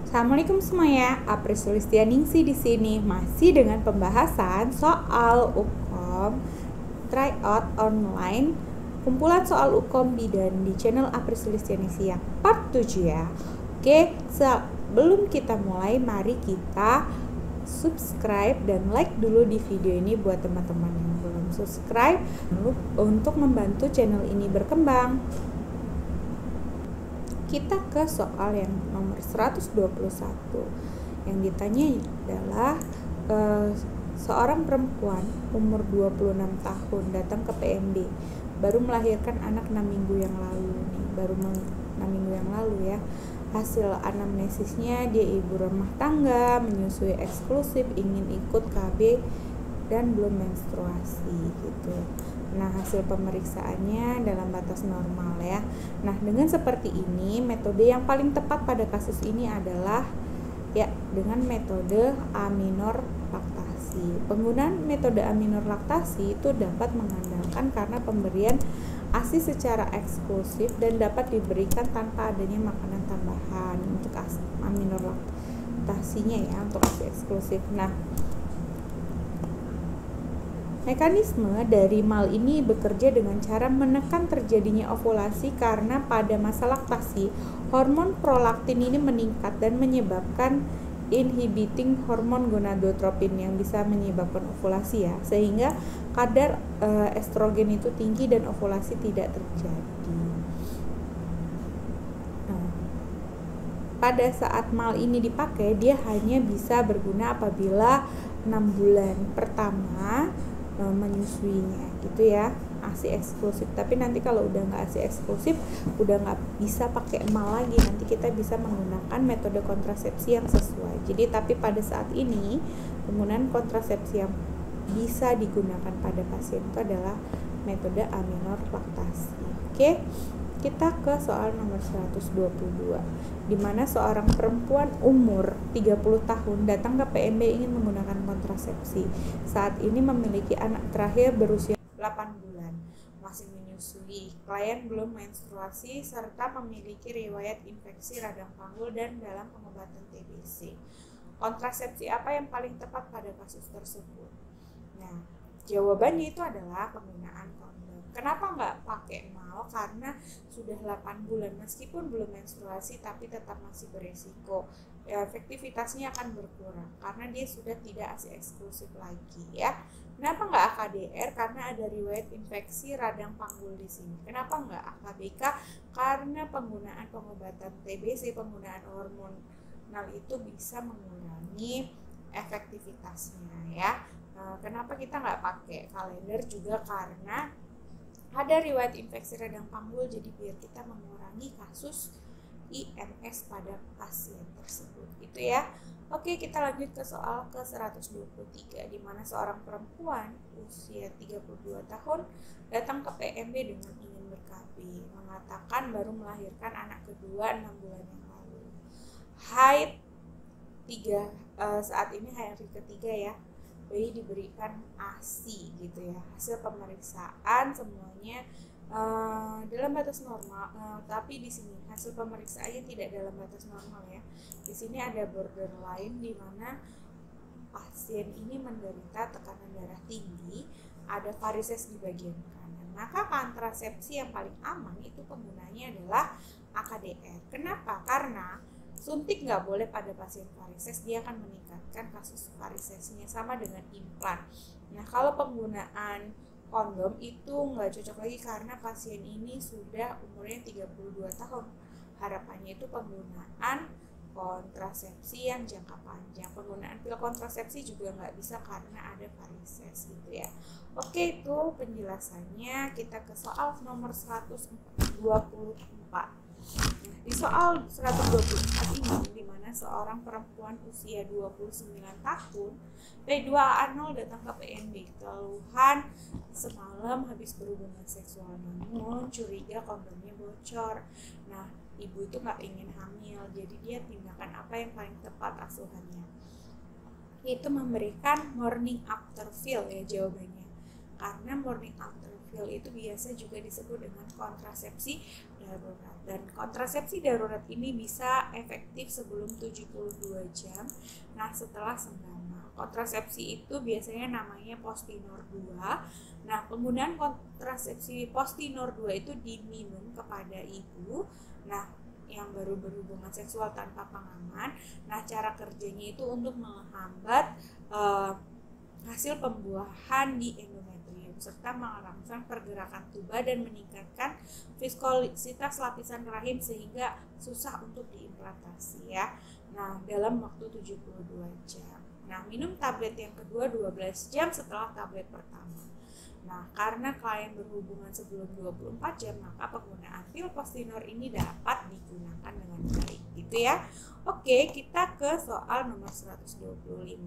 Assalamualaikum semuanya, Apri Sulistianingsih di sini masih dengan pembahasan soal UKOM tryout online, kumpulan soal UKOM bidan di channel Apri Sulistianingsih yang part 7 ya. Oke, sebelum kita mulai, mari kita subscribe dan like dulu di video ini buat teman-teman yang belum subscribe untuk membantu channel ini berkembang. Kita ke soal yang nomor 121. Yang ditanya adalah seorang perempuan umur 26 tahun datang ke PMB, baru melahirkan anak 6 minggu yang lalu nih, 6 minggu yang lalu ya. Hasil anamnesisnya dia ibu rumah tangga, menyusui eksklusif, ingin ikut KB dan belum menstruasi gitu. Nah, hasil pemeriksaannya dalam batas normal ya. Nah, dengan seperti ini, metode yang paling tepat pada kasus ini adalah ya dengan metode aminor laktasi. Penggunaan metode aminor laktasi itu dapat mengandalkan karena pemberian ASI secara eksklusif dan dapat diberikan tanpa adanya makanan tambahan untuk aminor laktasinya ya, untuk ASI eksklusif. Nah, mekanisme dari MAL ini bekerja dengan cara menekan terjadinya ovulasi karena pada masa laktasi, hormon prolaktin ini meningkat dan menyebabkan inhibiting hormon gonadotropin yang bisa menyebabkan ovulasi ya, sehingga kadar estrogen itu tinggi dan ovulasi tidak terjadi. Nah, pada saat MAL ini dipakai, dia hanya bisa berguna apabila 6 bulan pertama menyusuinya gitu ya, ASI eksklusif. Tapi nanti kalau udah nggak ASI eksklusif, udah nggak bisa pakai MAL lagi, nanti kita bisa menggunakan metode kontrasepsi yang sesuai. Jadi tapi pada saat ini penggunaan kontrasepsi yang bisa digunakan pada pasien itu adalah metode aminor laktasi. Oke, kita ke soal nomor 122, di mana seorang perempuan umur 30 tahun datang ke PMB ingin menggunakan kontrasepsi. Saat ini memiliki anak terakhir berusia 8 bulan, masih menyusui, klien belum menstruasi, serta memiliki riwayat infeksi radang panggul dan dalam pengobatan TBC. Kontrasepsi apa yang paling tepat pada kasus tersebut? Nah, jawabannya itu adalah penggunaan kondom. Kenapa nggak pakai MAL? Karena sudah 8 bulan, meskipun belum menstruasi tapi tetap masih beresiko. Efektivitasnya akan berkurang karena dia sudah tidak ASI eksklusif lagi ya. Kenapa nggak AKDR? Karena ada riwayat infeksi radang panggul di sini. Kenapa nggak AKBK? Karena penggunaan pengobatan TBC, penggunaan hormonal itu bisa mengurangi efektivitasnya ya. Kenapa kita nggak pakai kalender juga? Karena ada riwayat infeksi radang panggul, jadi biar kita mengurangi kasus IMS pada pasien tersebut itu ya. Oke, kita lanjut ke soal ke 123, di mana seorang perempuan usia 32 tahun datang ke PMB dengan ingin ber-KB, mengatakan baru melahirkan anak kedua 6 bulan yang lalu. Haid 3, saat ini hari ketiga ya. Bayi diberikan ASI gitu ya. Hasil pemeriksaan semuanya dalam batas normal, tapi di sini hasil pemeriksaannya tidak dalam batas normal ya. Di sini ada borderline di mana pasien ini menderita tekanan darah tinggi, ada varises di bagian kanan. Maka kontrasepsi yang paling aman itu penggunanya adalah AKDR. Kenapa? Karena suntik nggak boleh pada pasien varises, dia akan meningkatkan kasus varisesnya, sama dengan implan. Nah, kalau penggunaan kondom itu nggak cocok lagi karena pasien ini sudah umurnya 32 tahun. Harapannya itu penggunaan kontrasepsi yang jangka panjang. Penggunaan pil kontrasepsi juga nggak bisa karena ada varises gitu ya. Oke, itu penjelasannya. Kita ke soal nomor 124. Di soal 124 ini, di mana seorang perempuan usia 29 tahun P2A0 datang ke PMB, keluhan semalam habis berhubungan seksual namun curiga kondomnya bocor. Nah, ibu itu nggak ingin hamil, jadi dia tindakan apa yang paling tepat asuhannya? Itu memberikan morning after pill ya jawabannya. Karena morning after pil itu biasa juga disebut dengan kontrasepsi darurat. Dan kontrasepsi darurat ini bisa efektif sebelum 72 jam. Nah, setelah senggama. Kontrasepsi itu biasanya namanya Postinor 2. Nah, penggunaan kontrasepsi Postinor 2 itu diminum kepada ibu. Nah, yang baru berhubungan seksual tanpa pengaman. Nah, cara kerjanya itu untuk menghambat hasil pembuahan di endometrium serta merangsang pergerakan tuba dan meningkatkan viskositas lapisan rahim sehingga susah untuk diimplantasi ya. Nah, dalam waktu 72 jam. Nah, minum tablet yang kedua 12 jam setelah tablet pertama. Nah, karena klien berhubungan sebelum 24 jam, maka penggunaan pil Postinor ini dapat digunakan dengan baik gitu ya. Oke, kita ke soal nomor 125.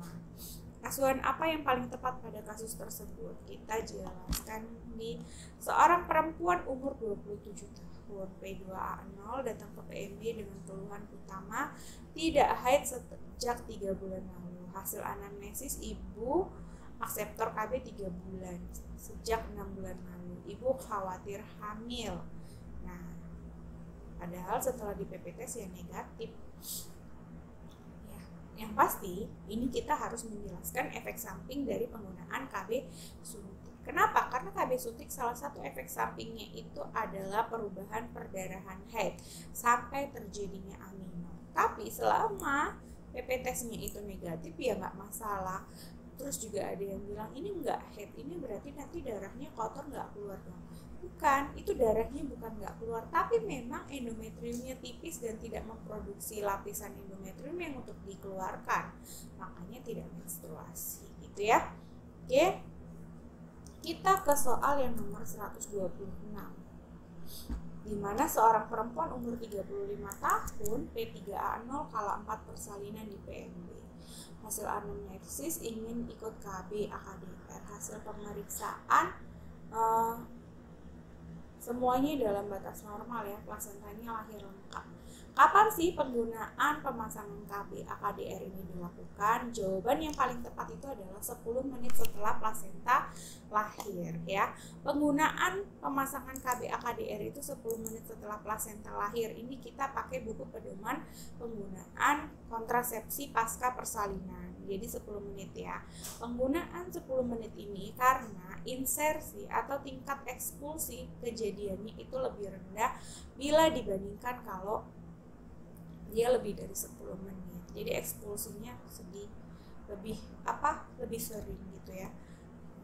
Asuhan apa yang paling tepat pada kasus tersebut? Kita jelaskan di seorang perempuan umur 27 tahun, P2A0, datang ke PMB dengan keluhan utama tidak haid sejak 3 bulan lalu. Hasil anamnesis ibu akseptor KB 3 bulan sejak 6 bulan lalu. Ibu khawatir hamil. Nah, padahal setelah di PP tes ya negatif. Yang pasti, ini kita harus menjelaskan efek samping dari penggunaan KB suntik. Kenapa? Karena KB suntik salah satu efek sampingnya itu adalah perubahan perdarahan haid sampai terjadinya amino. Tapi selama PP tesnya itu negatif ya nggak masalah. Terus juga ada yang bilang ini nggak haid, ini berarti nanti darahnya kotor nggak keluar dong. Bukan, itu darahnya bukan nggak keluar, tapi memang endometriumnya tipis dan tidak memproduksi lapisan endometrium yang untuk dikeluarkan, makanya tidak menstruasi gitu ya. Oke, kita ke soal yang nomor 126, di mana seorang perempuan umur 35 tahun, P3A0, kala 4 persalinan di PMB. Hasil anamnesis ingin ikut KB AKDR. Hasil pemeriksaan semuanya dalam batas normal ya, plasentanya lahir lengkap. Kapan sih penggunaan pemasangan KB AKDR ini dilakukan? Jawaban yang paling tepat itu adalah 10 menit setelah plasenta lahir ya. Penggunaan pemasangan KB AKDR itu 10 menit setelah plasenta lahir. Ini kita pakai buku pedoman penggunaan kontrasepsi pasca persalinan. Jadi 10 menit ya. Penggunaan 10 menit ini karena insersi atau tingkat ekspulsi kejadiannya itu lebih rendah bila dibandingkan kalau dia lebih dari 10 menit. Jadi ekspulsinya lebih sering gitu ya.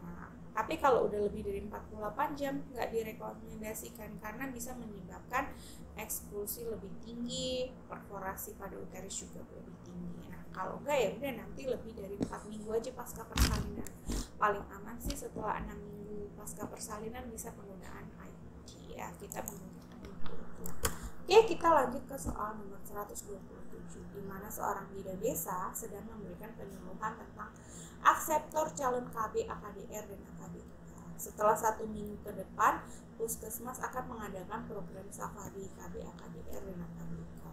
Nah, tapi kalau udah lebih dari 48 jam nggak direkomendasikan karena bisa menyebabkan ekspulsi lebih tinggi, perforasi pada uterus juga lebih tinggi. Nah, kalau enggak ya udah nanti lebih dari 4 minggu aja pasca persalinan. Paling aman sih setelah 6 minggu pasca persalinan bisa penggunaan IUD ya. Kita menggunakan itu. Oke, kita lanjut ke soal nomor 127, di mana seorang bidan desa sedang memberikan penyuluhan tentang akseptor calon KB AKDR dan AKDK. Setelah 1 minggu ke depan, puskesmas akan mengadakan program safari KB AKDR dan AKDK.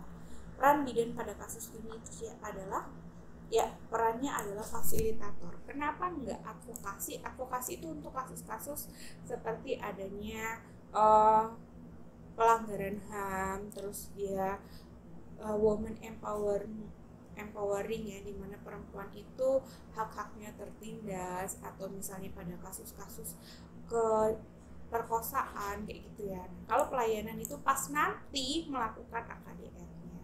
Peran bidan pada kasus ini adalah perannya adalah fasilitator. Kenapa enggak advokasi? Advokasi itu untuk kasus-kasus seperti adanya pelanggaran HAM, terus dia woman empowering ya, dimana perempuan itu hak-haknya tertindas, atau misalnya pada kasus-kasus perkosaan kayak gitu ya. Nah, kalau pelayanan itu pas nanti melakukan AKDR-nya.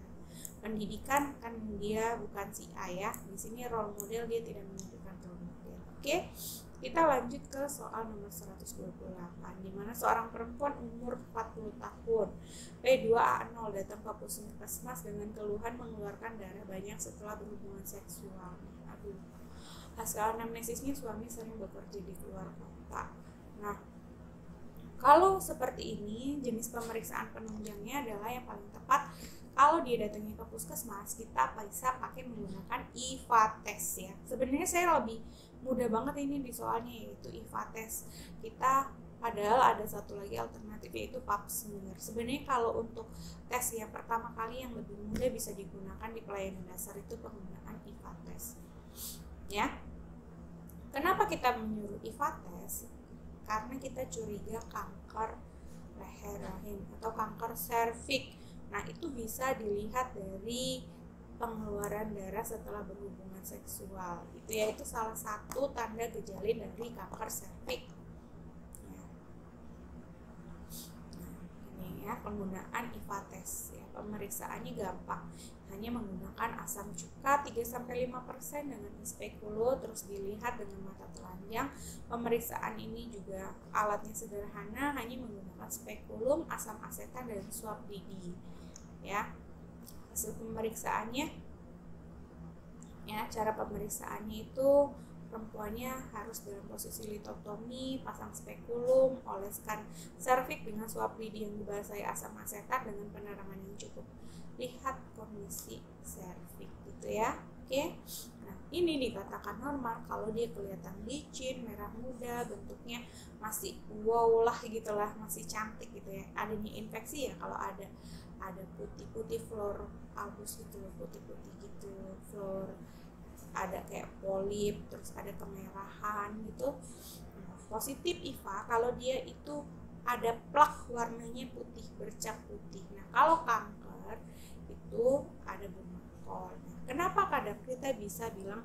Pendidikan kan dia bukan si A ya. Di sini role model dia tidak menunjukkan role model. Oke. Kita lanjut ke soal nomor 128, di mana seorang perempuan umur 40 tahun, P2A0, datang ke puskesmas dengan keluhan mengeluarkan darah banyak setelah berhubungan seksual. Aduh, hasil anamnesisnya suami sering bekerja di luar kota. Nah, kalau seperti ini, jenis pemeriksaan penunjangnya adalah yang paling tepat. Kalau dia datangnya ke puskesmas, kita bisa pakai menggunakan IVA test ya. Sebenarnya saya lebih mudah banget ini di soalnya, yaitu IVA test. Kita padahal ada satu lagi alternatif yaitu pap smear. Sebenarnya kalau untuk tes yang pertama kali yang lebih mudah bisa digunakan di pelayanan dasar itu penggunaan IVA test. Ya. Kenapa kita menyuruh IVA test? karena kita curiga kanker leher rahim atau kanker serviks. Nah, itu bisa dilihat dari pengeluaran darah setelah berhubungan seksual. Itu salah satu tanda gejala dari kanker serviks. Penggunaan IVA test ya. Pemeriksaannya gampang, hanya menggunakan asam cuka 3-5% dengan spekulo, terus dilihat dengan mata telanjang. Pemeriksaan ini juga alatnya sederhana, hanya menggunakan spekulum, asam asetat, dan swab lidi ya. Hasil pemeriksaannya ya, cara pemeriksaannya itu perempuannya harus dalam posisi litotomi, pasang spekulum, oleskan serviks dengan swab lidi yang dibasahi asam asetat dengan penerangan yang cukup. Lihat kondisi serviks gitu ya. Oke. Nah, ini dikatakan normal kalau dia kelihatan licin, merah muda, bentuknya masih wow lah gitulah, masih cantik gitu ya. Adanya infeksi ya, kalau ada putih-putih flor albus gitu, putih-putih gitu, flor ada kayak polip, terus ada kemerahan gitu. Nah, positif IVA kalau dia itu ada plak warnanya putih, bercak putih. Nah, kalau kanker itu ada bermakol. Nah, kenapa kadang kita bisa bilang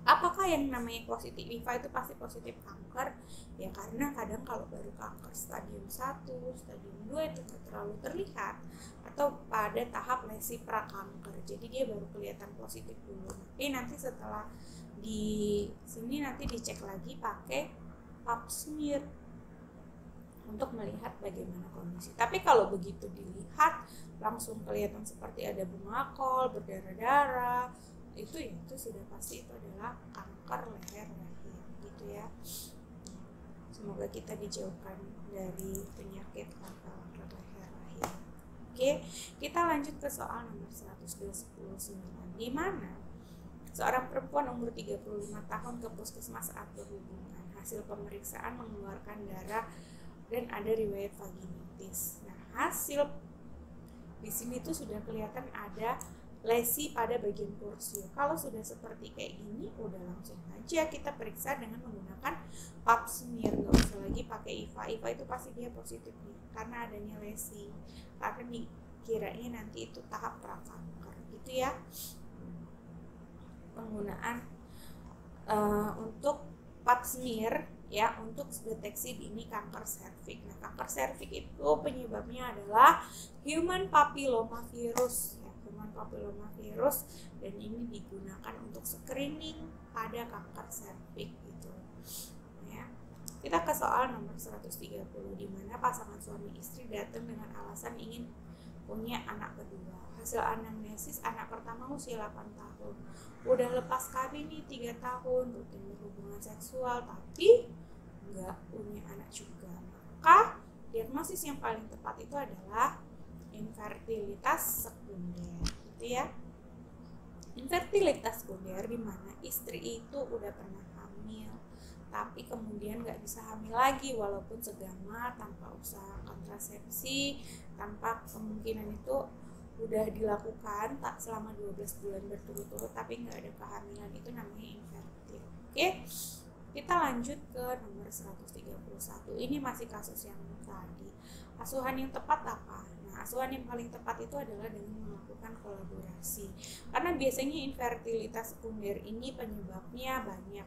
apakah yang namanya positif IVA itu pasti positif kanker? Ya karena kadang kalau baru kanker stadium 1, stadium 2 itu nggak terlalu terlihat, atau pada tahap lesi prakanker. Jadi dia baru kelihatan positif dulu. Tapi nanti setelah di sini nanti dicek lagi pakai pap smear untuk melihat bagaimana kondisi. Tapi kalau begitu dilihat langsung kelihatan seperti ada bermakol, berdarah-darah, itu sudah pasti itu adalah kanker leher rahim gitu ya. Semoga kita dijauhkan dari penyakit kanker leher rahim. Oke, kita lanjut ke soal nomor 129, di mana seorang perempuan umur 35 tahun ke puskesmas saat berhubungan. Hasil pemeriksaan mengeluarkan darah dan ada riwayat vaginitis. Nah, hasil di sini tuh sudah kelihatan ada lesi pada bagian porsio. Kalau sudah seperti kayak gini, udah langsung aja kita periksa dengan menggunakan pap smear, nggak usah lagi pakai IVA. IVA itu pasti dia positif nih, karena adanya lesi, karena dikiranya nanti itu tahap prakanker gitu ya. Penggunaan untuk pap smear ya untuk deteksi dini kanker serviks. Nah, kanker serviks itu penyebabnya adalah human papillomavirus. Papillomavirus, dan ini digunakan untuk screening pada kanker serviks gitu ya. Kita ke soal nomor 130, di mana pasangan suami istri datang dengan alasan ingin punya anak kedua. Hasil anamnesis, anak pertama usia 8 tahun, udah lepas KB nih 3 tahun, rutin berhubungan seksual tapi nggak punya anak juga. Maka diagnosis yang paling tepat itu adalah infertilitas sekunder gitu ya. Infertilitas sekunder di mana istri itu udah pernah hamil tapi kemudian nggak bisa hamil lagi walaupun segama, tanpa usaha kontrasepsi, tanpa kemungkinan itu udah dilakukan tak selama 12 bulan berturut-turut tapi nggak ada kehamilan, itu namanya infertil. Oke, kita lanjut ke nomor 131. Ini masih kasus yang tadi. Asuhan yang tepat apa? Nah, asuhan yang paling tepat itu adalah dengan melakukan kolaborasi. Karena biasanya infertilitas sekunder ini penyebabnya banyak.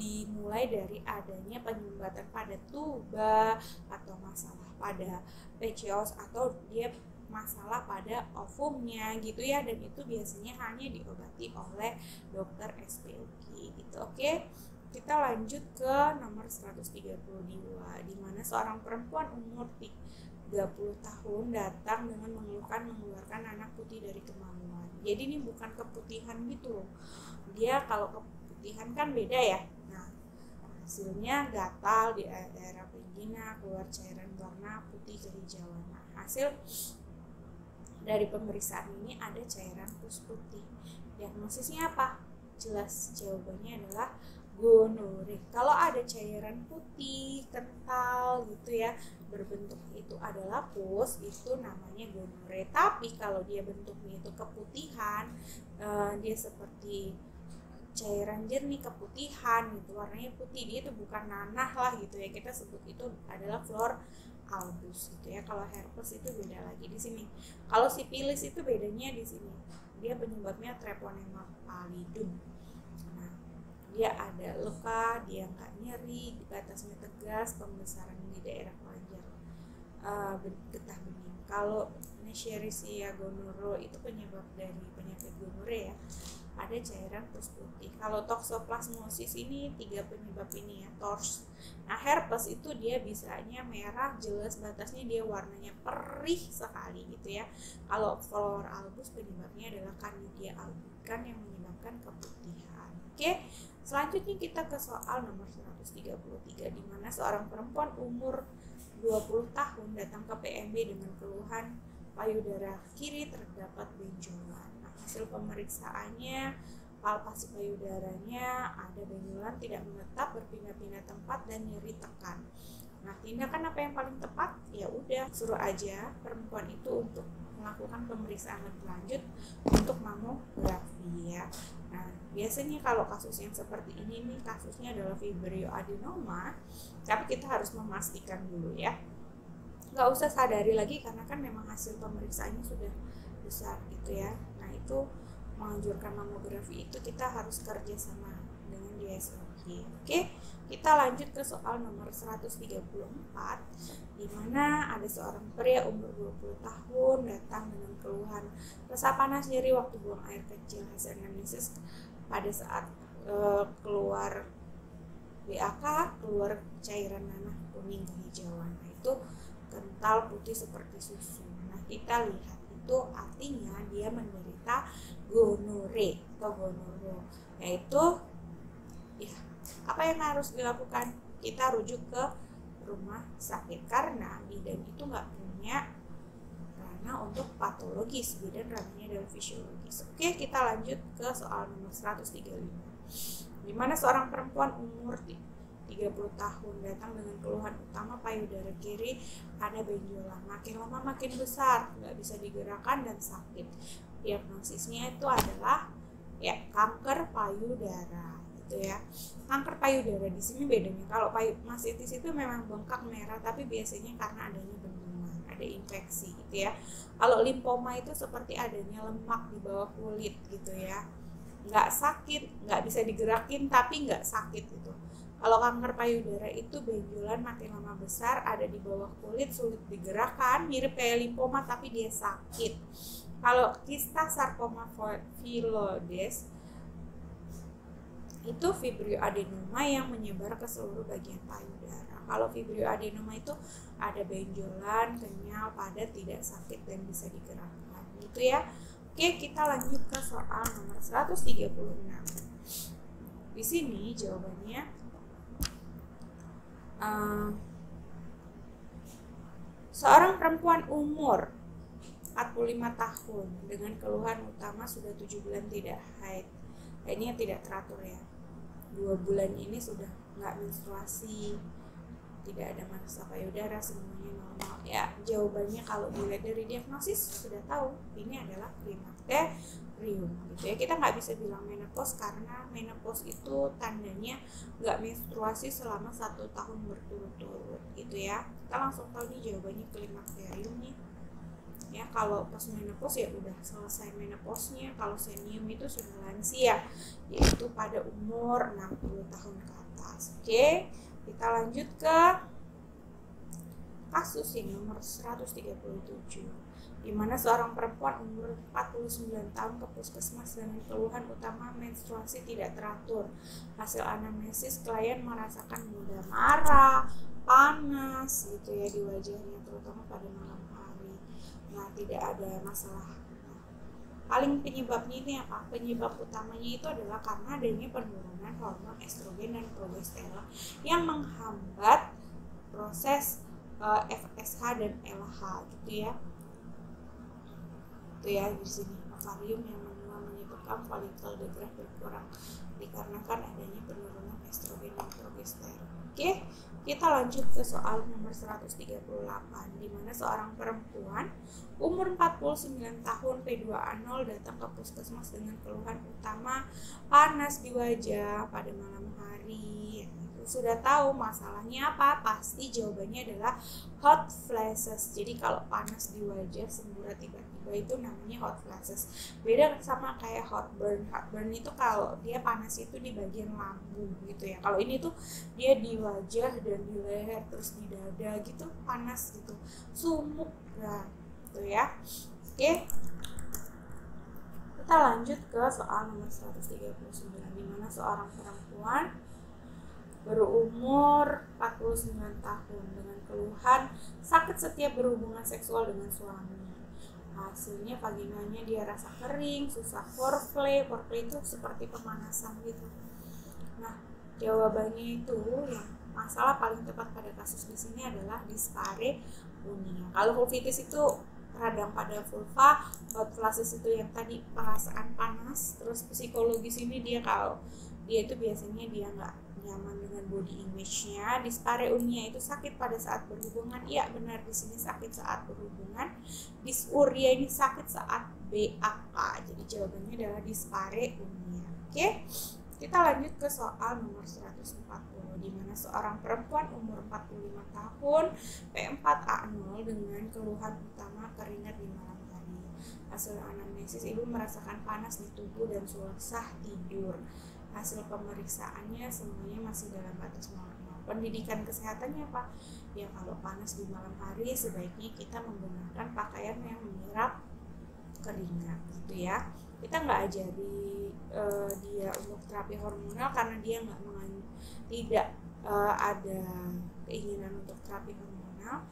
Dimulai dari adanya penyumbatan pada tuba, atau masalah pada PCOS, atau dia masalah pada ovumnya gitu ya, dan itu biasanya hanya diobati oleh dokter SPOG gitu. Oke. Kita lanjut ke nomor 132, di mana seorang perempuan umur 30 tahun datang dengan mengeluarkan anak putih dari kemaluan. Jadi ini bukan keputihan gitu loh. Dia kalau keputihan kan beda ya. Nah, hasilnya gatal di daerah vagina, keluar cairan warna putih kehijauan. Nah, hasil dari pemeriksaan ini ada cairan pus putih. Diagnosisnya apa? Jelas jawabannya adalah gonore. Kalau ada cairan putih kental gitu ya, berbentuk itu adalah pus, itu namanya gonore. Tapi kalau dia bentuknya itu keputihan, dia seperti cairan jernih keputihan gitu, warnanya putih, dia itu bukan nanah lah gitu ya, kita sebut itu adalah flor albus gitu ya. Kalau herpes itu beda lagi di sini. Kalau sipilis itu bedanya di sini, dia penyebabnya treponema pallidum. Nah, dia ada luka, dia nggak nyeri, batasnya tegas, pembesaran di daerah kelenjar getah bening. Kalau Escherichia gonorrhoeae itu penyebab dari penyakit gonore ya, ada cairan pus putih. Kalau toxoplasmosis ini 3 penyebab ini ya, TORS. Nah, herpes itu dia bisanya merah, jelas batasnya, dia warnanya perih sekali gitu ya. Kalau flor albus penyebabnya adalah Candida albicans yang menyebabkan keputihan. Oke, selanjutnya kita ke soal nomor 133, di mana seorang perempuan umur 20 tahun datang ke PMB dengan keluhan payudara kiri terdapat benjolan. Nah, hasil pemeriksaannya, palpasi payudaranya ada benjolan tidak menetap, berpindah-pindah tempat dan nyeri tekan. Nah, tindakan apa yang paling tepat? Ya udah, suruh aja perempuan itu untuk melakukan pemeriksaan lebih lanjut untuk mamografi ya. Nah, biasanya kalau kasus yang seperti ini nih, kasusnya adalah fibroadenoma, tapi kita harus memastikan dulu ya. Nggak usah sadari lagi karena kan memang hasil pemeriksaannya sudah besar gitu ya. Nah, itu menganjurkan mamografi itu kita harus kerja sama dengan DSLG. Oke, kita lanjut ke soal nomor 134, di mana ada seorang pria umur 20 tahun datang dengan keluhan rasa panas nyeri waktu buang air kecil, hasil anamnesis pada saat keluar BAK, keluar cairan nanah kuning kehijauan. Nah, itu kental putih seperti susu. Nah, kita lihat itu artinya dia menderita gonore atau gonorrhea, yaitu ya, apa yang harus dilakukan? Kita rujuk ke rumah sakit karena bidan itu nggak punya ranah untuk patologis, bidan ranahnya adalah fisiologis. Oke, kita lanjut ke soal nomor 135, di mana seorang perempuan umur 30 tahun datang dengan keluhan utama payudara kiri ada benjolan, makin lama makin besar, nggak bisa digerakkan dan sakit. Diagnosisnya itu adalah ya kanker payudara gitu ya. Kanker payudara di sini bedanya, kalau mastitis itu memang bengkak merah, tapi biasanya karena adanya bendungan, ada infeksi gitu ya. Kalau limfoma itu seperti adanya lemak di bawah kulit gitu ya, nggak sakit, nggak bisa digerakin tapi nggak sakit gitu. Kalau kanker payudara itu benjolan makin lama besar, ada di bawah kulit, sulit digerakkan, mirip kayak limfoma tapi dia sakit. Kalau kista sarkoma phyllodes itu fibroadenoma yang menyebar ke seluruh bagian payudara. Kalau fibroadenoma itu ada benjolan, kenyal, padat, tidak sakit dan bisa digerakkan gitu ya. Oke, kita lanjut ke soal nomor 136. Di sini jawabannya seorang perempuan umur 45 tahun dengan keluhan utama sudah 7 bulan tidak haid. Ini tidak teratur ya. 2 bulan ini sudah nggak menstruasi, tidak ada masa payudara, semuanya normal. Ya, jawabannya kalau dilihat dari diagnosis sudah tahu ini adalah klimakterium gitu ya. Kita nggak bisa bilang menopause karena menopause itu tandanya nggak menstruasi selama 1 tahun berturut-turut gitu ya. Kita langsung tahu nih jawabannya klimakterium nih. Ya, kalau pas menopause ya udah selesai menopause-nya. Kalau senium itu sudah lansia, yaitu pada umur 60 tahun ke atas. Oke, kita lanjut ke kasus yang nomor 137, di mana seorang perempuan umur 49 tahun ke puskesmas dengan keluhan utama menstruasi tidak teratur. Hasil anamnesis, klien merasakan mudah marah, panas gitu ya di wajahnya, terutama pada malam hari. Nah, tidak ada masalah. Nah, paling penyebabnya ini apa? Penyebab utamanya itu adalah karena adanya penurunan hormon estrogen dan progesteron yang menghambat proses FSH dan LH gitu ya. Itu ya di sini ovarium yang menua menyebut menyebabkan folikel degrad berkurang dikarenakan adanya penurunan estrogen dan progesteron. Oke, kita lanjut ke soal nomor 138, di mana seorang perempuan umur 49 tahun P2A0 datang ke puskesmas dengan keluhan utama panas di wajah pada malam hari. Sudah tahu masalahnya apa? Pasti jawabannya adalah hot flashes. Jadi kalau panas di wajah semburat tiba-tiba itu namanya hot flashes. Beda sama kayak hot burn. Hot burn itu kalau dia panas itu di bagian lambung gitu ya. Kalau ini tuh dia di wajah dan di leher terus di dada gitu panas gitu. Sumuk nah, gitu ya. Oke. Kita lanjut ke soal nomor 139, di mana seorang perempuan berumur 49 tahun dengan keluhan sakit setiap berhubungan seksual dengan suaminya. Hasilnya vaginanya dia rasa kering, susah foreplay. Foreplay itu seperti pemanasan gitu. Nah, jawabannya itu yang masalah paling tepat pada kasus di sini adalah dispareunia. Kalau vulvitis itu radang pada vulva, hot flashes itu yang tadi perasaan panas, terus psikologis ini dia kalau dia itu biasanya dia nggak nyaman dengan body image-nya. Dispareunia itu sakit pada saat berhubungan. Iya benar, di sini sakit saat berhubungan. Dysuria ini sakit saat BAK. Jadi jawabannya adalah dispareunia. Oke. Kita lanjut ke soal nomor 140, di mana seorang perempuan umur 45 tahun P4A0 dengan keluhan utama keringat di malam hari. Hasil anamnesis, ibu merasakan panas di tubuh dan susah tidur. Hasil pemeriksaannya semuanya masih dalam batas normal. Pendidikan kesehatannya apa? Ya kalau panas di malam hari sebaiknya kita menggunakan pakaian yang menyerap keringat gitu ya. Kita nggak ajari dia untuk terapi hormonal karena dia tidak ada keinginan untuk terapi hormonal.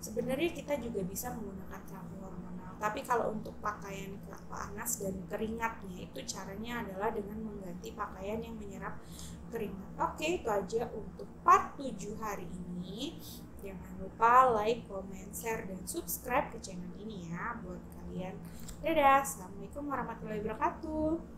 Sebenarnya kita juga bisa menggunakan terapi hormonal, tapi kalau untuk pakaian panas dan keringatnya itu caranya adalah dengan mengganti pakaian yang menyerap keringat. Oke, itu aja untuk part 7 hari ini. Jangan lupa like, comment, share, dan subscribe ke channel ini ya buat kalian. Dadah, assalamualaikum warahmatullahi wabarakatuh.